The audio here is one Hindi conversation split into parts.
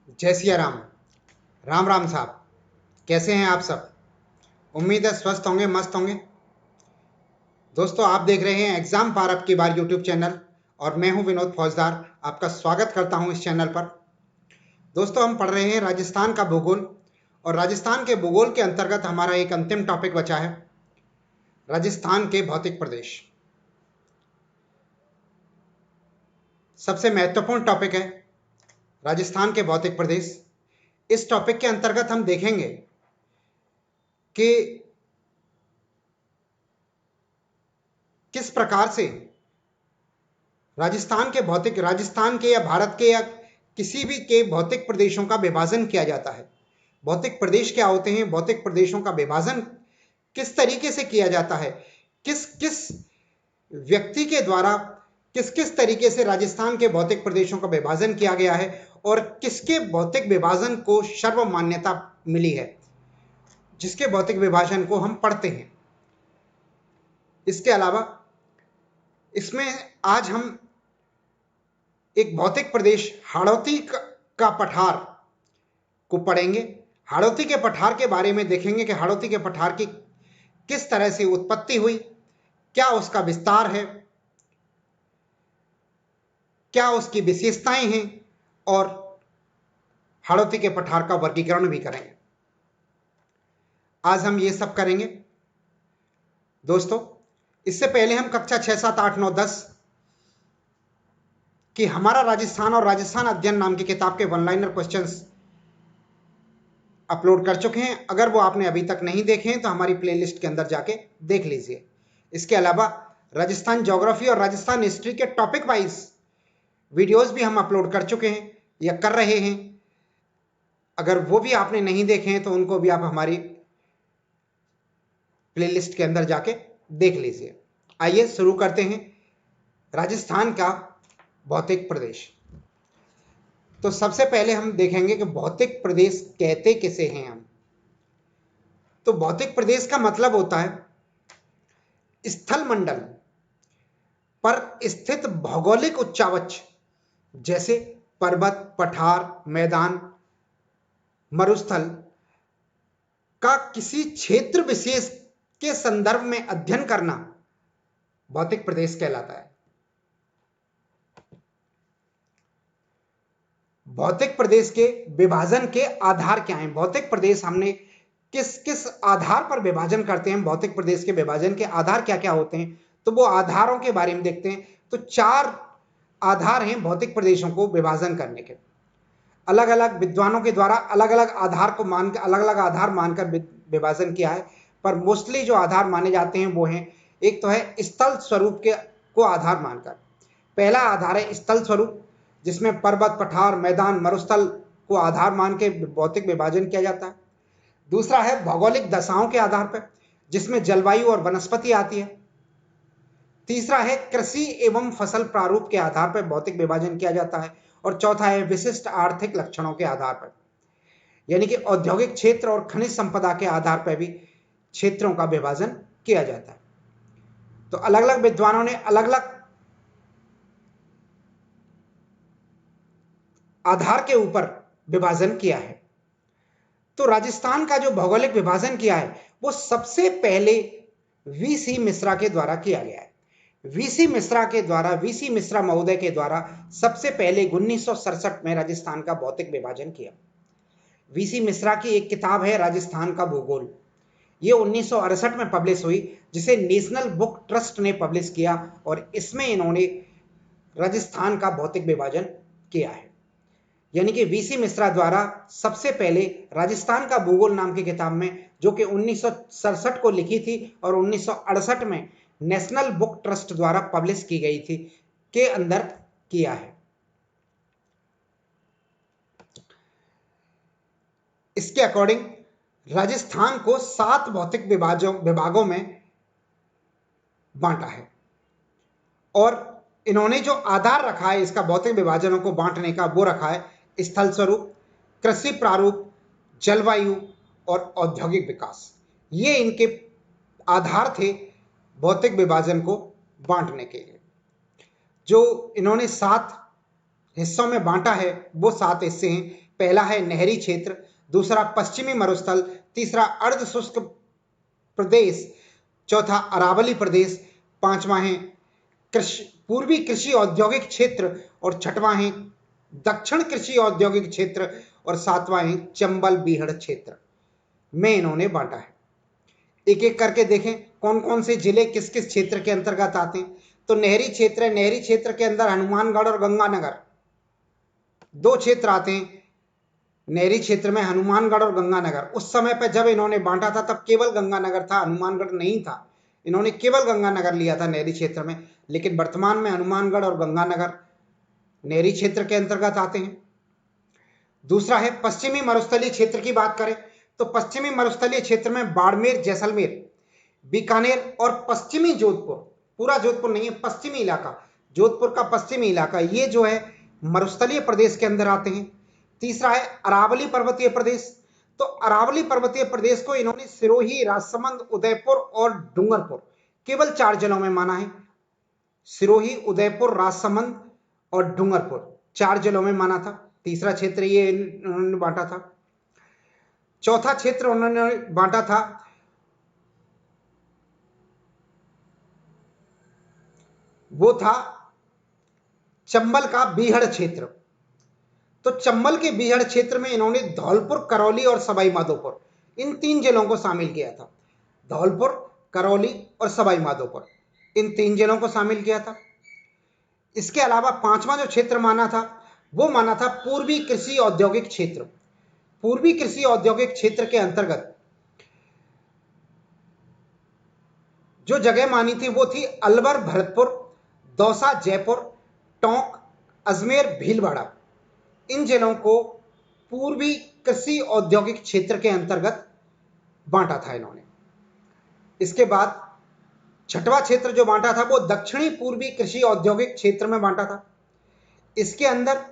जय सिया राम। राम राम साहब, कैसे हैं आप सब? उम्मीद है स्वस्थ होंगे, मस्त होंगे। दोस्तों, आप देख रहे हैं एग्जाम पार अब की बार यूट्यूब चैनल और मैं हूं विनोद फौजदार। आपका स्वागत करता हूं इस चैनल पर। दोस्तों, हम पढ़ रहे हैं राजस्थान का भूगोल और राजस्थान के भूगोल के अंतर्गत हमारा एक अंतिम टॉपिक बचा है, राजस्थान के भौतिक प्रदेश। सबसे महत्वपूर्ण टॉपिक है राजस्थान के भौतिक प्रदेश। इस टॉपिक के अंतर्गत हम देखेंगे कि किस प्रकार से राजस्थान के या भारत के या किसी भी के भौतिक प्रदेशों का विभाजन किया जाता है। भौतिक प्रदेश क्या होते हैं, भौतिक प्रदेशों का विभाजन किस तरीके से किया जाता है, किस किस व्यक्ति के द्वारा किस किस तरीके से राजस्थान के भौतिक प्रदेशों का विभाजन किया गया है और किसके भौतिक विभाजन को सर्व मान्यता मिली है, जिसके भौतिक विभाजन को हम पढ़ते हैं। इसके अलावा इसमें आज हम एक भौतिक प्रदेश हाड़ौती का पठार को पढ़ेंगे। हाड़ौती के पठार के बारे में देखेंगे कि हाड़ौती के पठार की किस तरह से उत्पत्ति हुई, क्या उसका विस्तार है, क्या उसकी विशेषताएं हैं, और हाड़ौती के पठार का वर्गीकरण भी करेंगे। आज हम ये सब करेंगे। दोस्तों, इससे पहले हम कक्षा 6, 7, 8, 9, 10 कि हमारा राजस्थान और राजस्थान अध्ययन नाम की किताब के वन लाइनर क्वेश्चंस अपलोड कर चुके हैं। अगर वो आपने अभी तक नहीं देखे हैं तो हमारी प्लेलिस्ट के अंदर जाके देख लीजिए। इसके अलावा राजस्थान ज्योग्राफी और राजस्थान हिस्ट्री के टॉपिक वाइज वीडियोस भी हम अपलोड कर चुके हैं या कर रहे हैं। अगर वो भी आपने नहीं देखे हैं तो उनको भी आप हमारी प्लेलिस्ट के अंदर जाके देख लीजिए। आइए शुरू करते हैं राजस्थान का भौतिक प्रदेश। तो सबसे पहले हम देखेंगे कि भौतिक प्रदेश कहते किसे हैं हम। तो भौतिक प्रदेश का मतलब होता है स्थल मंडल पर स्थित भौगोलिक उच्चावच, जैसे पर्वत, पठार, मैदान, मरुस्थल का किसी क्षेत्र विशेष के संदर्भ में अध्ययन करना भौतिक प्रदेश कहलाता है। भौतिक प्रदेश के विभाजन के आधार क्या हैं? भौतिक प्रदेश हमने किस किस आधार पर विभाजन करते हैं, भौतिक प्रदेश के विभाजन के आधार क्या क्या होते हैं, तो वो आधारों के बारे में देखते हैं। तो 4 आधार हैं भौतिक प्रदेशों को विभाजन करने के। अलग अलग विद्वानों के द्वारा अलग अलग आधार को मानकर अलग अलग आधार मानकर विभाजन किया है, पर मोस्टली जो आधार माने जाते हैं वो हैं, एक तो है स्थल स्वरूप के को आधार मानकर। पहला आधार है स्थल स्वरूप, जिसमें पर्वत, पठार, मैदान, मरुस्थल को आधार मान के भौतिक विभाजन किया जाता है। दूसरा है भौगोलिक दशाओं के आधार पर, जिसमें जलवायु और वनस्पति आती है। तीसरा है कृषि एवं फसल प्रारूप के आधार पर भौतिक विभाजन किया जाता है। और चौथा है विशिष्ट आर्थिक लक्षणों के आधार पर, यानी कि औद्योगिक क्षेत्र और खनिज संपदा के आधार पर भी क्षेत्रों का विभाजन किया जाता है। तो अलग अलग विद्वानों ने अलग अलग आधार के ऊपर विभाजन किया है। तो राजस्थान का जो भौगोलिक विभाजन किया है वो सबसे पहले वीसी मिश्रा के द्वारा किया गया है। वीसी मिश्रा महोदय के द्वारा सबसे पहले 1967 में राजस्थान का भौतिक विभाजन किया। वीसी मिश्रा की एक किताब है राजस्थान का भूगोल, ये 1968 में पब्लिश हुई, जिसे नेशनल बुक ट्रस्ट ने पब्लिश किया और इसमें इन्होंने राजस्थान का भौतिक विभाजन किया है। यानी कि वीसी मिश्रा द्वारा सबसे पहले राजस्थान का भूगोल नाम की किताब में, जो कि 1967 को लिखी थी और 1968 में नेशनल बुक ट्रस्ट द्वारा पब्लिश की गई थी, के अंदर किया है। इसके अकॉर्डिंग राजस्थान को 7 भौतिक विभागों में बांटा है और इन्होंने जो आधार रखा है इसका भौतिक विभाजनों को बांटने का, वो रखा है स्थल स्वरूप, कृषि प्रारूप, जलवायु और औद्योगिक विकास। ये इनके आधार थे भौतिक विभाजन को बांटने के लिए। जो इन्होंने 7 हिस्सों में बांटा है वो 7 हिस्से हैं। पहला है नहरी क्षेत्र, दूसरा पश्चिमी मरुस्थल, तीसरा अर्ध शुष्क प्रदेश, चौथा अरावली प्रदेश, पांचवा है पूर्वी कृषि औद्योगिक क्षेत्र, और छठवां है दक्षिण कृषि औद्योगिक क्षेत्र, और सातवां है चंबल बीहड़ क्षेत्र में इन्होंने बांटा है। एक एक करके देखें कौन कौन से जिले किस किस क्षेत्र के अंतर्गत आते हैं। तो नहरी क्षेत्र है, नहरी क्षेत्र के अंदर हनुमानगढ़ और गंगानगर दो क्षेत्र आते हैं। नहरी क्षेत्र में हनुमानगढ़ और गंगानगर, उस समय पर जब इन्होंने बांटा था तब केवल गंगानगर था, हनुमानगढ़ नहीं था। इन्होंने केवल गंगानगर लिया था नहरी क्षेत्र में, लेकिन वर्तमान में हनुमानगढ़ और गंगानगर नहरी क्षेत्र के अंतर्गत आते हैं। दूसरा है पश्चिमी मरुस्थलीय क्षेत्र की बात करें तो पश्चिमी मरुस्थलीय क्षेत्र में बाड़मेर, जैसलमेर, बीकानेर और पश्चिमी जोधपुर, पूरा जोधपुर नहीं है, पश्चिमी इलाका, जोधपुर का पश्चिमी इलाका, ये जो है मरुस्थलीय प्रदेश के अंदर आते हैं। तीसरा है अरावली पर्वतीय प्रदेश। तो अरावली पर्वतीय प्रदेश को इन्होंने सिरोही, राजसमंद, उदयपुर और डूंगरपुर, केवल 4 जिलों में माना है। सिरोही, उदयपुर, राजसमंद और डूंगरपुर 4 जिलों में माना था। तीसरा क्षेत्र ये उन्होंने बांटा था। चौथा क्षेत्र उन्होंने बांटा था वो था चंबल का बीहड़ क्षेत्र। तो चंबल के बीहड़ क्षेत्र में इन्होंने धौलपुर, करौली और सवाई माधोपुर, इन 3 जिलों को शामिल किया था। धौलपुर, करौली और सवाई माधोपुर, इन 3 जिलों को शामिल किया था। इसके अलावा पांचवा जो क्षेत्र माना था वो माना था पूर्वी कृषि औद्योगिक क्षेत्र। पूर्वी कृषि औद्योगिक क्षेत्र के अंतर्गत जो जगह मानी थी वो थी अलवर, भरतपुर, दौसा, जयपुर, टोंक, अजमेर, भीलवाड़ा, इन जिलों को पूर्वी कृषि औद्योगिक क्षेत्र के अंतर्गत बांटा था इन्होंने। इसके बाद छठवां क्षेत्र जो बांटा था वो दक्षिणी पूर्वी कृषि औद्योगिक क्षेत्र में बांटा था। इसके अंदर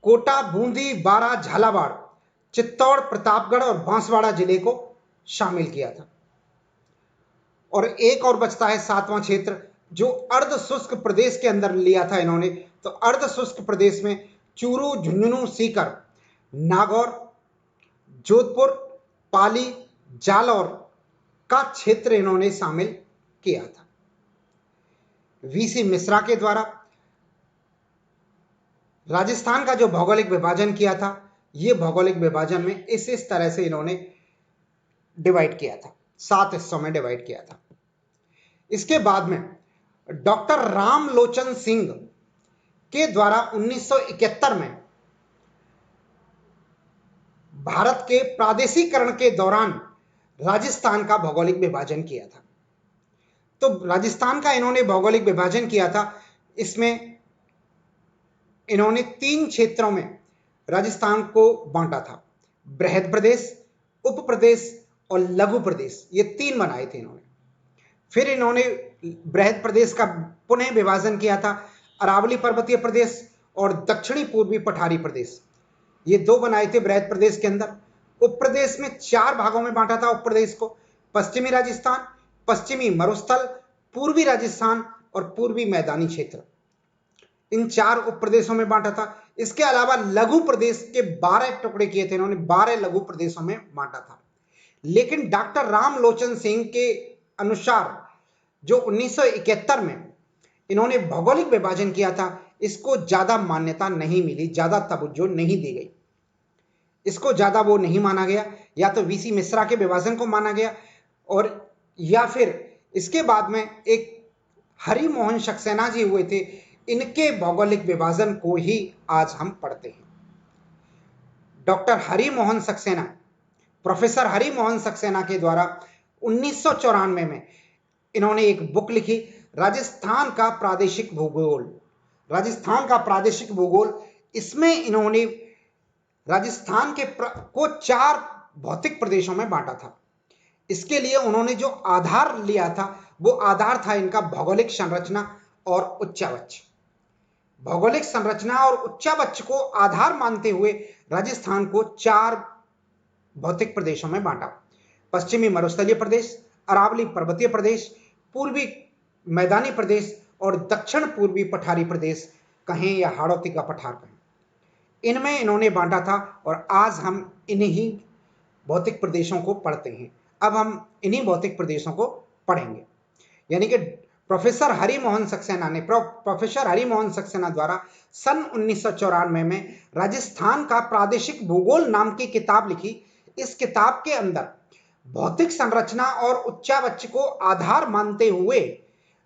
कोटा, बूंदी, बारा, झालावाड़, चित्तौड़, प्रतापगढ़ और बांसवाड़ा जिले को शामिल किया था। और एक और बचता है 7वां क्षेत्र जो अर्ध शुष्क प्रदेश के अंदर लिया था इन्होंने। तो अर्ध शुष्क प्रदेश में चूरू, झुंझुनू, सीकर, नागौर, जोधपुर, पाली, जालौर का क्षेत्र इन्होंने शामिल किया था। वीसी मिश्रा के द्वारा राजस्थान का जो भौगोलिक विभाजन किया था, ये भौगोलिक विभाजन में इस तरह से इन्होंने डिवाइड किया था, 7 हिस्सों में डिवाइड किया था। इसके बाद में डॉक्टर रामलोचन सिंह के द्वारा 1971 में भारत के प्रादेशिकरण के दौरान राजस्थान का भौगोलिक विभाजन किया था। तो राजस्थान का इन्होंने भौगोलिक विभाजन किया था। इसमें इन्होंने 3 क्षेत्रों में राजस्थान को बांटा था, बृहद प्रदेश, उप प्रदेश और लघु प्रदेश, ये 3 बनाए थे इन्होंने। फिर इन्होंने बृहद प्रदेश का पुनः विभाजन किया था, अरावली पर्वतीय प्रदेश और दक्षिणी पूर्वी पठारी प्रदेश, ये 2 बनाए थे बृहद प्रदेश के अंदर। उप प्रदेश में 4 भागों में बांटा था उप प्रदेश को, पश्चिमी राजस्थान, पश्चिमी मरुस्थल, पूर्वी राजस्थान और पूर्वी मैदानी क्षेत्र, इन 4 उप प्रदेशों में बांटा था। इसके अलावा लघु प्रदेश के 12 टुकड़े किए थे इन्होंने, 12 लघु प्रदेशों में बांटा था। लेकिन डॉक्टर रामलोचन सिंह के अनुसार जो 1971 में इन्होंने भौगोलिक विभाजन किया था, इसको ज्यादा मान्यता नहीं मिली, ज्यादा तवज्जो नहीं दी गई, इसको ज्यादा वो नहीं माना गया। या तो वीसी मिश्रा के विभाजन को माना गया और या फिर इसके बाद में एक हरि मोहन सक्सेना जी हुए थे, इनके भौगोलिक विभाजन को ही आज हम पढ़ते हैं। डॉक्टर हरि मोहन सक्सेना, प्रोफेसर हरि मोहन सक्सेना के द्वारा 1994 में इन्होंने एक बुक लिखी, राजस्थान का प्रादेशिक भूगोल। राजस्थान का प्रादेशिक भूगोल, इसमें इन्होंने राजस्थान के को 4 भौतिक प्रदेशों में बांटा था। इसके लिए उन्होंने जो आधार लिया था वो आधार था इनका भौगोलिक संरचना और उच्चावच। भौगोलिक संरचना और उच्चावच को आधार मानते हुए राजस्थान को 4 भौतिक प्रदेशों में बांटा, पश्चिमी मरुस्थलीय प्रदेश, अरावली पर्वतीय प्रदेश, पूर्वी मैदानी प्रदेश और दक्षिण पूर्वी पठारी प्रदेश कहें या हाड़ौती का पठार कहें, इनमें इन्होंने बांटा था। और आज हम इन्हीं भौतिक प्रदेशों को पढ़ते हैं। अब हम इन्हीं भौतिक प्रदेशों को पढ़ेंगे। यानी कि प्रोफेसर हरिमोहन सक्सेना द्वारा सन 1994 में राजस्थान का प्रादेशिक भूगोल नाम की किताब लिखी। इस किताब के अंदर भौतिक संरचना और उच्चावच को आधार मानते हुए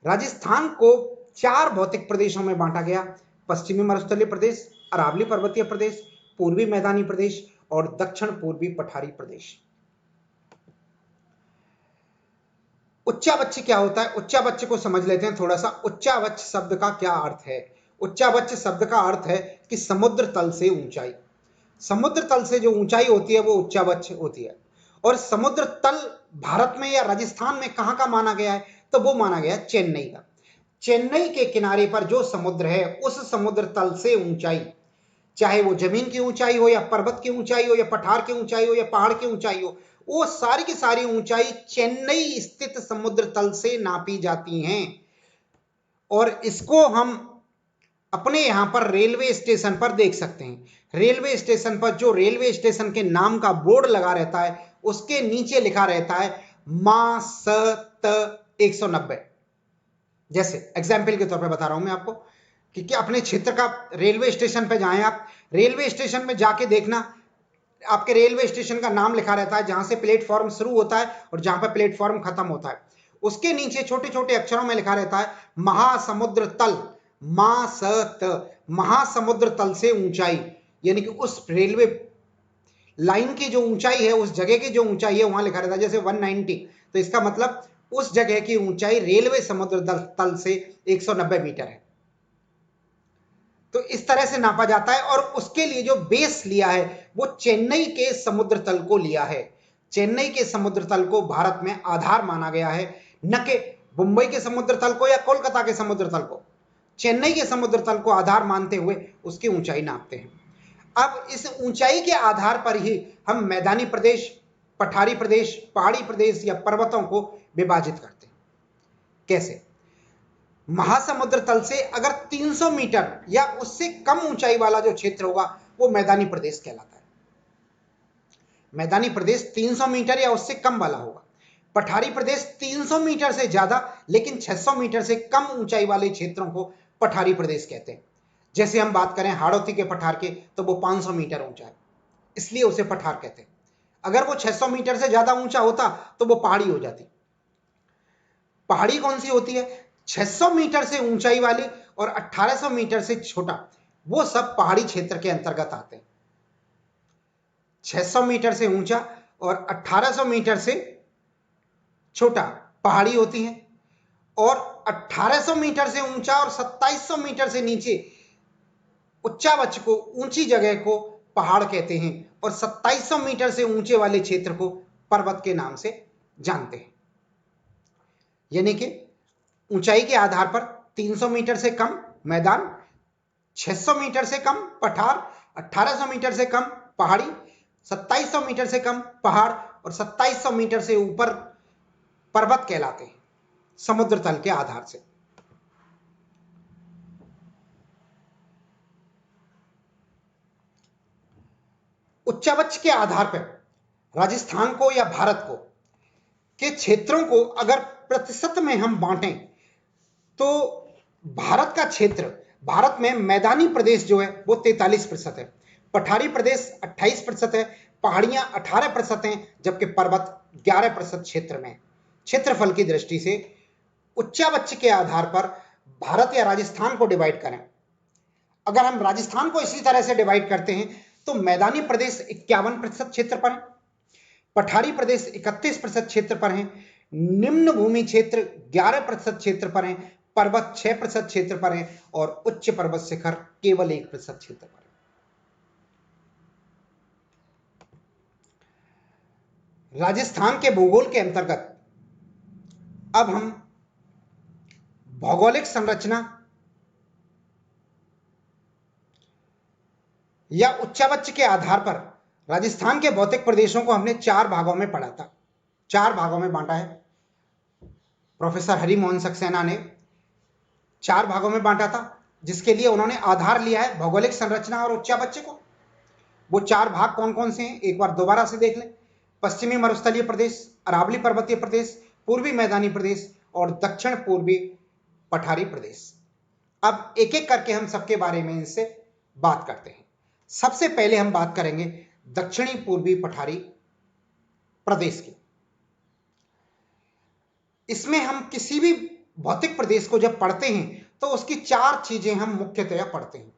राजस्थान को 4 भौतिक प्रदेशों में बांटा गया: पश्चिमी मरुस्थलीय प्रदेश, अरावली पर्वतीय प्रदेश, पूर्वी मैदानी प्रदेश और दक्षिण पूर्वी पठारी प्रदेश। उच्चावच क्या होता है? उच्चावच को समझ लेते हैं थोड़ा सा। उच्चावच शब्द का क्या अर्थ है? उच्चावच शब्द का अर्थ है कि समुद्र तल से ऊंचाई। समुद्र तल से जो ऊंचाई होती है वो उच्चावच होती है। और समुद्र तल भारत में या राजस्थान में कहां का माना गया है? तो वो माना गया चेन्नई का। चेन्नई के किनारे पर जो समुद्र है उस समुद्र तल से ऊंचाई, चाहे वो जमीन की ऊंचाई हो या पर्वत की ऊंचाई हो या पठार की ऊंचाई हो या पहाड़ की ऊंचाई हो, वो सारी की सारी ऊंचाई चेन्नई स्थित समुद्र तल से नापी जाती हैं। और इसको हम अपने यहां पर रेलवे स्टेशन पर देख सकते हैं। रेलवे स्टेशन पर जो रेलवे स्टेशन के नाम का बोर्ड लगा रहता है उसके नीचे लिखा रहता है मासत 190। जैसे एग्जाम्पल के तौर पे बता रहा हूं मैं आपको कि अपने क्षेत्र का रेलवे स्टेशन पे जाएं आप, रेलवे स्टेशन में जाके देखना, आपके रेलवे स्टेशन का नाम लिखा रहता है जहां से प्लेटफॉर्म शुरू होता है और जहां पर प्लेटफॉर्म खत्म होता है। उसके नीचे छोटे छोटे अक्षरों में लिखा रहता है महासमुद्र तल, मासत, महासमुद्र तल से ऊंचाई। यानी कि उस रेलवे लाइन की जो ऊंचाई है, उस जगह की जो ऊंचाई है वहां लिखा रहता है जैसे 190, तो इसका मतलब उस जगह की ऊंचाई रेलवे समुद्र तल से 190 मीटर है। तो इस तरह से नापा जाता है। और उसके लिए जो बेस लिया है वो चेन्नई के समुद्र तल को लिया है। चेन्नई के समुद्र तल को भारत में आधार माना गया है, न कि मुंबई के समुद्र तल को या कोलकाता के समुद्र तल को। चेन्नई के समुद्र तल को आधार मानते हुए उसकी ऊंचाई नापते हैं। अब इस ऊंचाई के आधार पर ही हम मैदानी प्रदेश, पठारी प्रदेश, पहाड़ी प्रदेश या पर्वतों को विभाजित करते हैं। कैसे? महासमुद्र तल से अगर 300 मीटर या उससे कम ऊंचाई वाला जो क्षेत्र होगा वो मैदानी प्रदेश कहलाता है। मैदानी प्रदेश 300 मीटर या उससे कम वाला होगा। पठारी प्रदेश 300 मीटर से ज्यादा लेकिन 600 मीटर से कम ऊंचाई वाले क्षेत्रों को पठारी प्रदेश कहते हैं। जैसे हम बात करें हाड़ौती के पठार के तो वो 500 मीटर ऊंचा है, इसलिए उसे पठार कहते हैं। अगर वो 600 मीटर से ज्यादा ऊंचा होता तो वो पहाड़ी हो जाती। पहाड़ी कौन सी होती है? 600 मीटर से ऊंचाई वाली और 1800 मीटर से छोटा, वो सब पहाड़ी क्षेत्र के अंतर्गत आते हैं। 600 मीटर से ऊंचा और 1800 मीटर से छोटा पहाड़ी होती है, और 1800 मीटर से ऊंचा और 2700 मीटर से नीचे उच्चावच को, ऊंची जगह को पहाड़ कहते हैं, और 2700 मीटर से ऊंचे वाले क्षेत्र को पर्वत के नाम से जानते हैं। यानी कि ऊंचाई के आधार पर 300 मीटर से कम मैदान, 600 मीटर से कम पठार, 1800 मीटर से कम पहाड़ी, 2700 मीटर से कम पहाड़ और 2700 मीटर से ऊपर पर्वत कहलाते हैं समुद्र तल के आधार से। उच्चावच के आधार पर राजस्थान को या भारत को के क्षेत्रों को अगर प्रतिशत में हम बांटें तो भारत का क्षेत्र, भारत में मैदानी प्रदेश जो है वो 43% है, पठारी प्रदेश 28% है, पहाड़ियां 18% हैं, जबकि पर्वत 11% क्षेत्र में। क्षेत्रफल की दृष्टि से उच्चावच के आधार पर भारत या राजस्थान को डिवाइड करें, अगर हम राजस्थान को इसी तरह से डिवाइड करते हैं तो मैदानी प्रदेश 51% क्षेत्र पर है, पठारी प्रदेश 31% क्षेत्र पर है, निम्न भूमि क्षेत्र 11% क्षेत्र पर है, पर्वत 6% क्षेत्र पर है और उच्च पर्वत शिखर केवल 1% क्षेत्र पर है। राजस्थान के भूगोल के अंतर्गत अब हम भौगोलिक संरचना या उच्चावच के आधार पर राजस्थान के भौतिक प्रदेशों को हमने 4 भागों में पढ़ा था, 4 भागों में बांटा है। प्रोफेसर हरिमोहन सक्सेना ने 4 भागों में बांटा था। जिसके लिए उन्होंने आधार लिया है भौगोलिक संरचना और उच्चा बच्चे को। वो 4 भाग कौन कौन से हैं एक बार दोबारा से देख लें। पश्चिमी मरुस्थलीय प्रदेश, अरावली पर्वतीय प्रदेश, पूर्वी मैदानी प्रदेश और दक्षिण पूर्वी पठारी प्रदेश। अब एक एक करके हम सबके बारे में इनसे बात करते हैं। सबसे पहले हम बात करेंगे दक्षिणी पूर्वी पठारी प्रदेश की। इसमें हम किसी भी भौतिक प्रदेश को जब पढ़ते हैं तो उसकी 4 चीजें हम मुख्यतया पढ़ते हैं।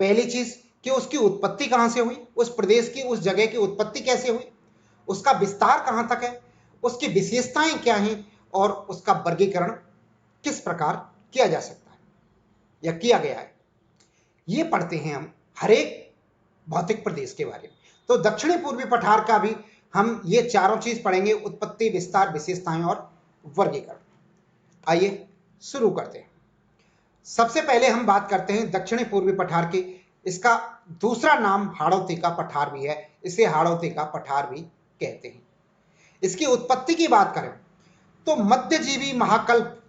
पहली चीज कि उसकी उत्पत्ति कहां से हुई, उस प्रदेश की, उस जगह की उत्पत्ति कैसे हुई, उसका विस्तार कहां तक है, उसकी विशेषताएं क्या हैं और उसका वर्गीकरण किस प्रकार किया जा सकता है या किया गया है, ये पढ़ते हैं हम हर एक भौतिक प्रदेश के बारे में। तो दक्षिणी पूर्वी पठार का भी हम ये चारों चीज पढ़ेंगे, उत्पत्ति, विस्तार, विशेषताएं और वर्गीकरण। आइए शुरू करते हैं। सबसे पहले हम बात करते हैं दक्षिणी पूर्वी पठार की। इसका दूसरा नाम हाड़ौती का पठार भी है, इसे हाड़ौती का पठार भी कहते हैं। इसकी उत्पत्ति की बात करें तो मध्यजीवी महाकल्प,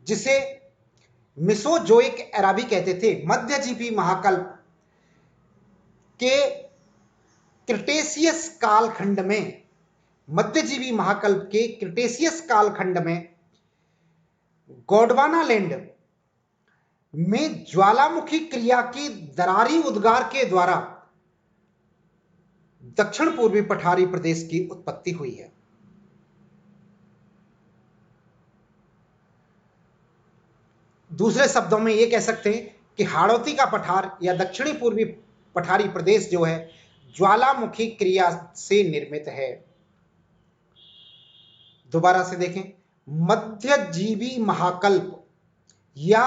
जिसे मिसोजोइक एरा भी कहते थे, मध्यजीवी महाकल्प के क्रिटेशियस कालखंड में, मध्यजीवी महाकल्प के क्रिटेशियस कालखंड में गोंडवानालैंड में ज्वालामुखी क्रिया की दरारी उद्गार के द्वारा दक्षिण पूर्वी पठारी प्रदेश की उत्पत्ति हुई है। दूसरे शब्दों में यह कह सकते हैं कि हाड़ौती का पठार या दक्षिणी पूर्वी पठारी प्रदेश जो है ज्वालामुखी क्रिया से निर्मित है। दोबारा से देखें, मध्यजीवी महाकल्प या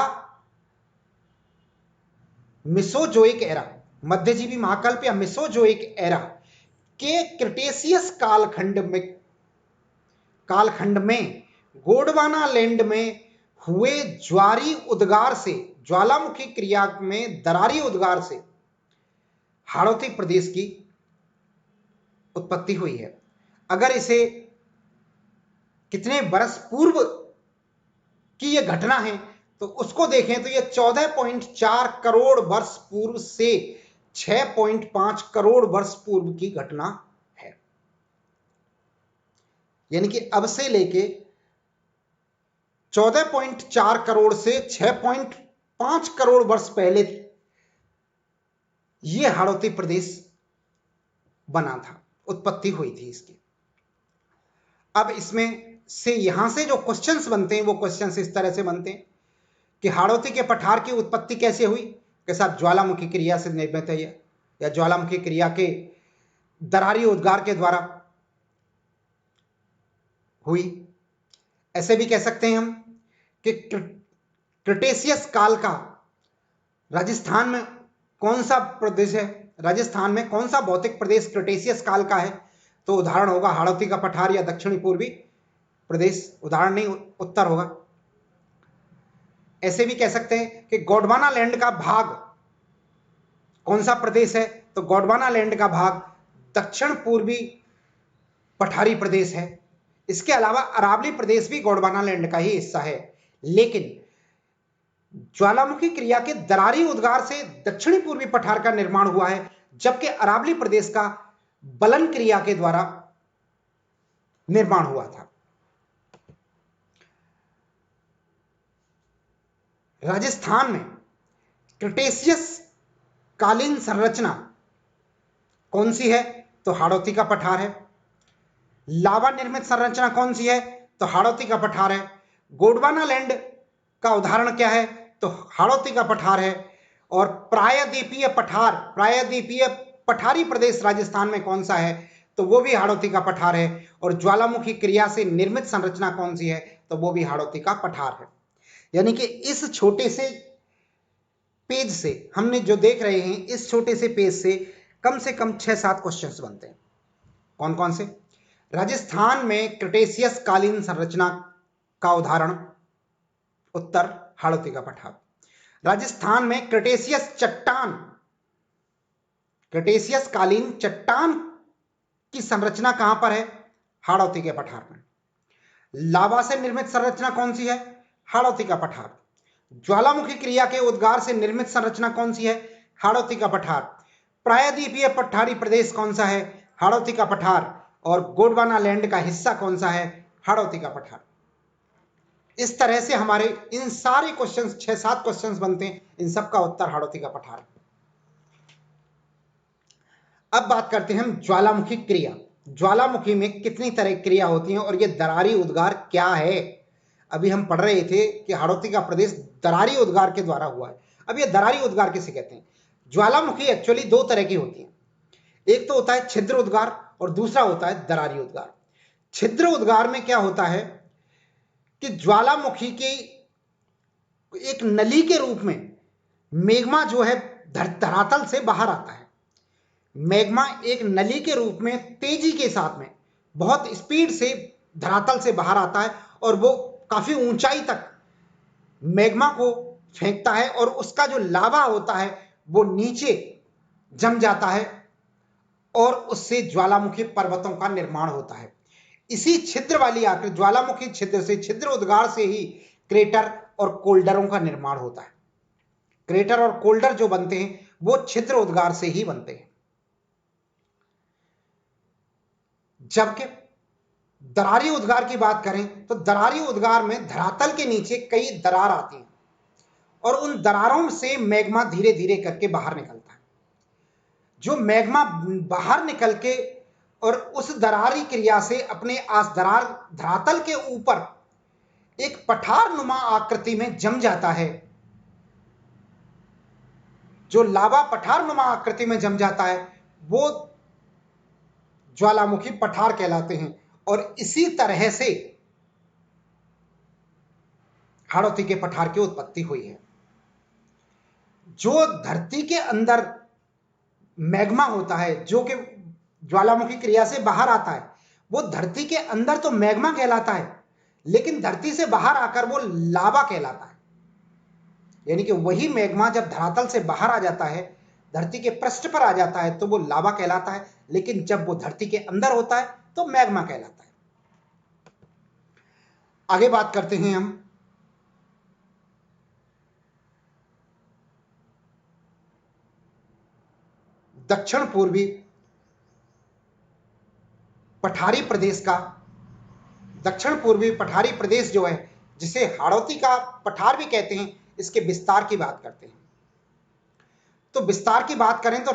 मिसोजोइक एरा, मध्यजीवी महाकल्प या मिसोजोइक एरा के क्रिटेशियस कालखंड में गोंडवानालैंड में हुए ज्वारी उद्गार से, ज्वालामुखी क्रिया में दरारी उद्गार से हाड़ौती प्रदेश की उत्पत्ति हुई है। अगर इसे कितने वर्ष पूर्व की यह घटना है तो उसको देखें तो यह 14.4 करोड़ वर्ष पूर्व से 6.5 करोड़ वर्ष पूर्व की घटना है। यानी कि अब से लेके 14.4 करोड़ से 6.5 करोड़ वर्ष पहले यह हाड़ौती प्रदेश बना था, उत्पत्ति हुई थी इसकी। अब इसमें से यहां से जो क्वेश्चंस बनते हैं वो क्वेश्चंस इस तरह से बनते हैं कि हाड़ौती के पठार की उत्पत्ति कैसे हुई, के साथ ज्वालामुखी क्रिया से निर्मित है या ज्वालामुखी क्रिया के दरारी उद्गार के द्वारा हुई। ऐसे भी कह सकते हैं हम कि क्रिटेशियस काल का राजस्थान में कौन सा प्रदेश है, राजस्थान में कौन सा भौतिक प्रदेश क्रिटेशियस काल का है, तो उदाहरण होगा हाड़ौती का पठार या दक्षिणी पूर्वी प्रदेश, उदाहरण नहीं उत्तर होगा। ऐसे भी कह सकते हैं कि गोंडवानालैंड का भाग कौन सा प्रदेश है, तो गोंडवानालैंड का भाग दक्षिण पूर्वी पठारी प्रदेश है। इसके अलावा अरावली प्रदेश भी गोंडवानालैंड का ही हिस्सा है, लेकिन ज्वालामुखी क्रिया के दरारी उद्गार से दक्षिणी पूर्वी पठार का निर्माण हुआ है, जबकि अरावली प्रदेश का बलन क्रिया के द्वारा निर्माण हुआ था। राजस्थान में क्रिटेशियस कालीन संरचना कौन सी है, तो हाड़ौती का पठार है। लावा निर्मित संरचना कौन सी है, तो हाड़ौती का पठार है। गोंडवानालैंड का उदाहरण क्या है, तो हाड़ौती का पठार है। और प्रायद्वीपीय पठार, प्रायद्वीपीय पठारी प्रदेश राजस्थान में कौन सा है, तो वो भी हाड़ौती का पठार है। और ज्वालामुखी क्रिया से निर्मित संरचना कौन सी है, तो वो भी हाड़ौती का पठार है। यानी कि इस छोटे से पेज से हमने जो देख रहे हैं, इस छोटे से पेज से कम 6-7 क्वेश्चंस बनते हैं। कौन कौन से? राजस्थान में क्रिटेशियस कालीन संरचना का उदाहरण, उत्तर हाड़ौती का पठार। राजस्थान में क्रिटेशियस चट्टान, क्रिटेशियस कालीन चट्टान की संरचना कहां पर है, हाड़ौती के पठार में। लावा से निर्मित संरचना कौन सी है, हाड़ौती का पठार। ज्वालामुखी क्रिया के उद्गार से निर्मित संरचना कौन सी है? हाड़ौती का पठार। प्रायद्वीपीय पठारी प्रदेश कौन सा है? हाड़ौती का पठार। और गोंडवाना लैंड का हिस्सा कौन सा है? हाड़ौती का पठार। इस तरह से हमारे इन सारे क्वेश्चंस 6-7 क्वेश्चंस बनते हैं, इन सब का उत्तर हाड़ौती का पठार। अब बात करते हैं हम ज्वालामुखी क्रिया। ज्वालामुखी में कितनी तरह की क्रिया होती हैं और ये दरारी उद्गार क्या है? अभी हम पढ़ रहे थे कि हाड़ौती का प्रदेश दरारी उद्गार के द्वारा हुआ है। अब ये दरारी उद्गार किसे कहते हैं? ज्वालामुखी एक्चुअली दो तरह की होती है, एक तो होता है छिद्र उद्गार और दूसरा होता है दरारी उद्गार। छिद्र उद्गार में क्या होता है कि ज्वालामुखी की एक नली के रूप में मैग्मा जो है धरातल से बाहर आता है। मैग्मा एक नली के रूप में तेजी के साथ में बहुत स्पीड से धरातल से बाहर आता है और वो काफी ऊंचाई तक मैग्मा को फेंकता है और उसका जो लावा होता है वो नीचे जम जाता है और उससे ज्वालामुखी पर्वतों का निर्माण होता है। इसी छिद्र वाली आकृति ज्वालामुखी छिद्र से, छिद्र उद्गार से ही क्रेटर और कोल्डरों का निर्माण होता है। क्रेटर और कोल्डर जो बनते हैं वो छिद्र उद्गार से ही बनते हैं। जबकि दरारी उद्गार की बात करें तो दरारी उद्गार में धरातल के नीचे कई दरार आती हैं और उन दरारों से मैग्मा धीरे धीरे करके बाहर निकलता है। जो मैग्मा बाहर निकल के और उस दरारी क्रिया से अपने दरार धरातल के ऊपर एक पठार नुमा आकृति में जम जाता है, जो लावा पठार नुमा आकृति में जम जाता है वो ज्वालामुखी पठार कहलाते हैं। और इसी तरह से हाड़ौती के पठार की उत्पत्ति हुई है। जो धरती के अंदर मैग्मा होता है जो कि ज्वालामुखी क्रिया से बाहर आता है, वो धरती के अंदर तो मैग्मा कहलाता है लेकिन धरती से बाहर आकर वो लावा कहलाता है। यानी कि वही मैग्मा जब धरातल से बाहर आ जाता है, धरती के पृष्ठ पर आ जाता है तो वो लावा कहलाता है, लेकिन जब वो धरती के अंदर होता है तो मैग्मा कहलाता है। आगे बात करते हैं हम दक्षिण पूर्वी पठारी प्रदेश का। दक्षिण पूर्वी पठारी प्रदेश जो है, जिसे हाड़ौती का पठार भी कहते हैं, इसके विस्तार की बात करते हैं। तो विस्तार की बात करें तो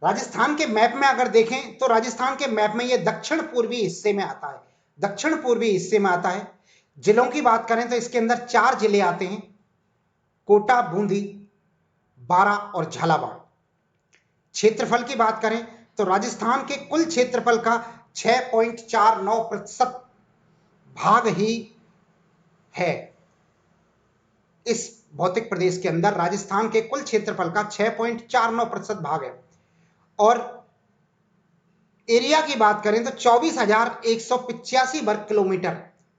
राजस्थान के मैप में अगर देखें तो राजस्थान के मैप में ये दक्षिण पूर्वी हिस्से में आता है। दक्षिण पूर्वी हिस्से में आता है। जिलों की बात करें तो इसके अंदर 4 जिले आते हैं, कोटा, बूंदी, बारां और झालावाड़। क्षेत्रफल की बात करें तो राजस्थान के कुल क्षेत्रफल का 6.49% भाग ही है इस भौतिक प्रदेश के अंदर। राजस्थान के कुल क्षेत्रफल का 6.49% भाग है। और एरिया की बात करें तो 24,185 वर्ग किलोमीटर